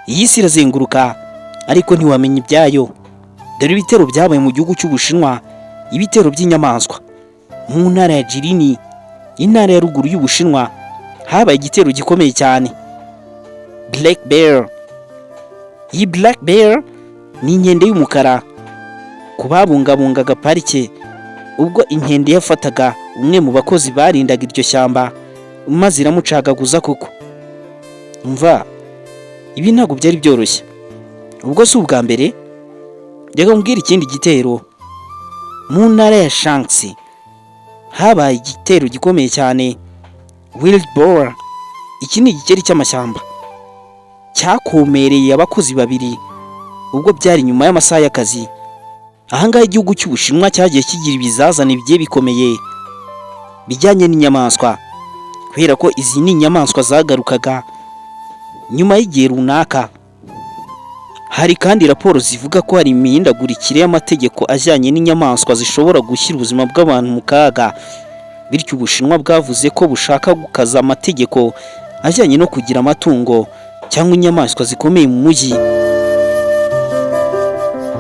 iyi si irazenguruka ariko ntiwamenya ibyayo. Dore ibitero byabaye mu gihugu cy'Ubushinwa, ibitero by'inyamaswa. Mu ntara ya Jirini, intara ya ruguru y'Ubushinwa, habaye igitero gikomeye cyane. Black Bear. Iyi Black Bear ni inkende y'umukara. Kubabungabungaga parike, ubwo inkende yafataga umwe mu bakozi barindaga iryo shyamba maze iramucagaguza koko. Umva, ibi ntabwo byari byoroshye. Ubwo si ubwa mbere, reka mbwira ikindi gitero. Mu ntara ya Shanxi habaye igitero gikomeye cyane. Wild Boar. Iki ni igikeri cy'amashyamba cyakomereye abakozi babiri ubwo byari nyuma y'amasaha y'akazi. Ahangaha igihugu cy'Ubushinwa cyagiye kigira ibizazane bigiye bikomeye bijyanye n'inyamaswa, kubera ko izi ni inyamaswa zagarukaga nyuma y'igihe runaka. Hari kandi raporo zivuga ko hari imihindagurikire y'amategeko ajyanye n'inyamaswa zishobora gushyira ubuzima bw'abantu mu kaga, bityo Ubushinwa bwavuze ko bushaka gukaza amategeko ajyanye no kugira amatungo cyangwa inyamaswa zikomeye mu mujyi.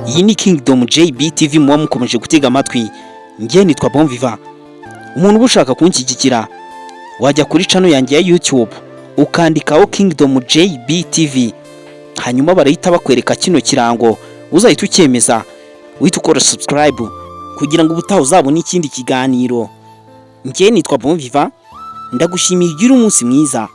Iyi ni Kingdom JB TV muba mukomeje gutega amatwi. Njye nitwa Bonviva. Umuntu ushaka kunshyigikira wajya kuri channel yanjye ya YouTube ukandikaho Kingdom JB TV, hanyuma barahita bakwereka kino kirango, uzahita ucyemeza uhita ukora subscribe kugira ngo ubutaha uzabone ikindi kiganiro. Njye nitwa Bonviva, ndagushimiye ugira umunsi mwiza.